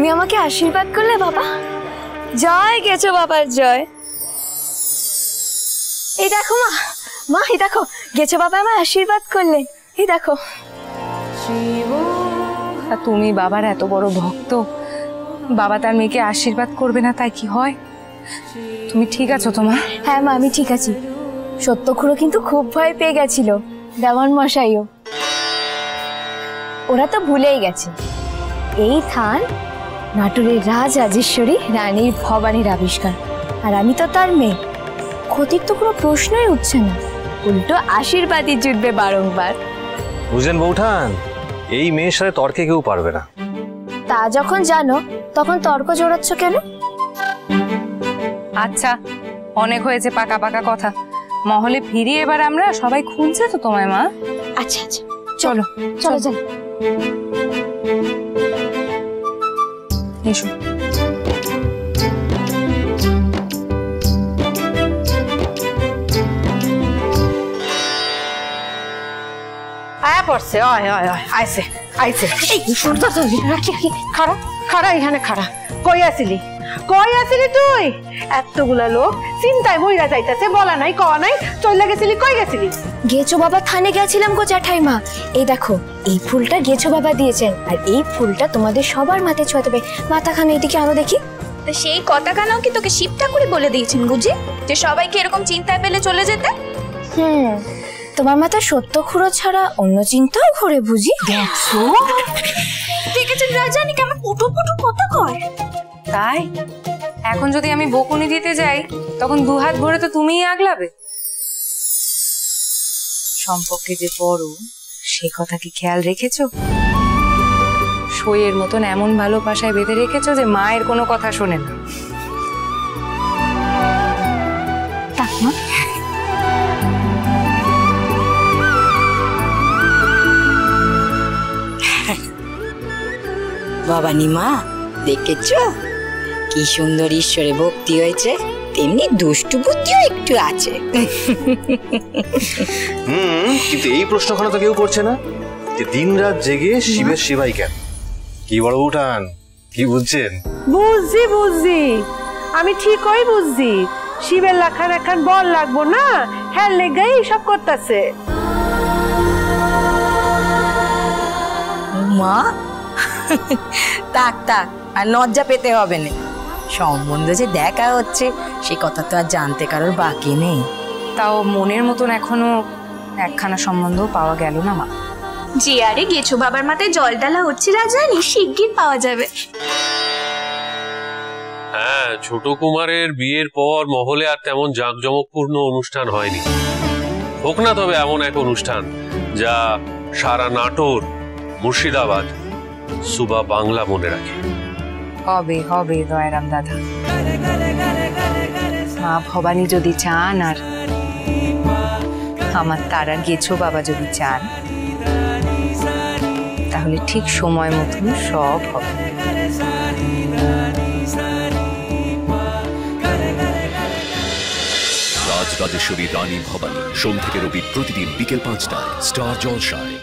তুমি আমাকে আশীর্বাদ করলে বাবা। জয় গেছো বাবার জয়। এই দেখো মা, মা এই দেখো গেছো বাবা আমায় আশীর্বাদ করলে, এই দেখো। তুমি বাবার এত বড় ভক্ত, বাবা তার মেয়েকে আশীর্বাদ করবে না তাই কি হয়? তুমি ঠিক আছো তো মা? হ্যাঁ মা আমি ঠিক আছি। সত্যখুড়ো কিন্তু খুব ভয় পেয়ে গেছিল, দেওয়ান মশাইও। ওরা তো ভুলেই গেছে এই থান নাটোরের রাজরাজেশ্বরী রানী ভবানীর আবিষ্কার, আর আমি তো তার মেয়ে। ক্ষতির তো কোনো প্রশ্নই উঠছে না, উল্টো আশীর্বাদই জুটবে বারংবার। বুঝলেন বৌঠান, এই মেয়ের সাথে তর্কে কেউ পারবে না। তা যখন জানো তখন তর্ক জোড়াচ্ছ কেন? আচ্ছা অনেক হয়েছে পাকা পাকা কথা, মহলে ফিরি এবার আমরা। সবাই খুঁজছে তো তোমায় মা। আচ্ছা আচ্ছা চলো চলো চলো এসো। আয়া পড়ছে, অয় অয় অয় আইছে আইছে। খাড়া খাড়া এখানে খাড়া। কই আসিলি, কই আসিলি তুই? এতগুলা লোক চিন্তায় মইরা যাইতাছে, বলা নাই কওয়া নাই, চইলা গেছিলি, কই গেছিলি? গেছো বাবা থানে গেছিলাম গো জ্যাঠাইমা। এই দেখো এই ফুলটা গেছো বাবা দিয়েছেন, আর এই ফুলটা তোমাদের সবার মাথায় ছোঁয়া দেবে। মাথাখানে এদিকে আরো দেখি। সেই কথাখানাও কি তোকে শিব ঠাকুরই বলে দিয়েছেন বুঝি, যে সবাইকে এরকম চিন্তায় পেলে চলে যেতে? তোমার মাথা সত্যখুড়ো ছাড়া অন্য চিন্তাও ঘরে বুঝি। দেখছো দেখেছেন রাজানি কেমন পুটু পুটু কথা কয়। তাই এখন যদি আমি বকুনি দিতে যাই তখন দুহাত ভরে তো তুমিই আগলাবে। সম্পর্কে যে বড় সে কথা কি খেয়াল রেখেছো? সইয়ের মতন এমন ভালোবাসায় বেঁধে রেখেছো যে মায়ের কোনো কথা শোনে না। ভবানী মা দেখেছ কি সুন্দর ঈশ্বরে ভক্তি হয়েছে, তেমনি দুষ্টু বুদ্ধিও একটু আছে। কিন্তু এই প্রশ্নখানা তো কেউ করছে না যে দিন রাত জেগে শিবের সেবাই কেন? কি বড় বৌঠান, কি বুঝছেন? বুঝছি বুঝছি, আমি ঠিকই বুঝছি। শিবের লাখান এখন বল লাগবো না, হ্যাঁ লেগাই সব করতেছে। মা তাক তাক, আর লজ্জা পেতে হবে না। সম্বন্ধ যে দেখা হচ্ছে সে কথা তো আর জানতে কারোর বাকি নেই। তাও মনের মতন এখনো একখানা সম্বন্ধ পাওয়া গেল না মা। যে আরে গেছো বাবার মাথায় জল ডালা হচ্ছে রাজানি, শিগগির পাওয়া যাবে। হ্যাঁ, ছোট কুমারের বিয়ের পর মহলে আর তেমন জাঁকজমকপূর্ণ অনুষ্ঠান হয়নি। হোক না তবে এমন এক অনুষ্ঠান যা সারা নাটোর, মুর্শিদাবাদ, সুবা বাংলা মনে রাখে। হবে হবে দয়ারাম দাদা, মা ভবানী যদি চান আর আমার তারা গেছো বাবা যদি চান, তাহলে ঠিক সময় মতন সব হবে। রাজরাজেশ্বরী রানী ভবানী, সোম থেকে রবি প্রতিদিন বিকেল 5টায় স্টার জলসায়।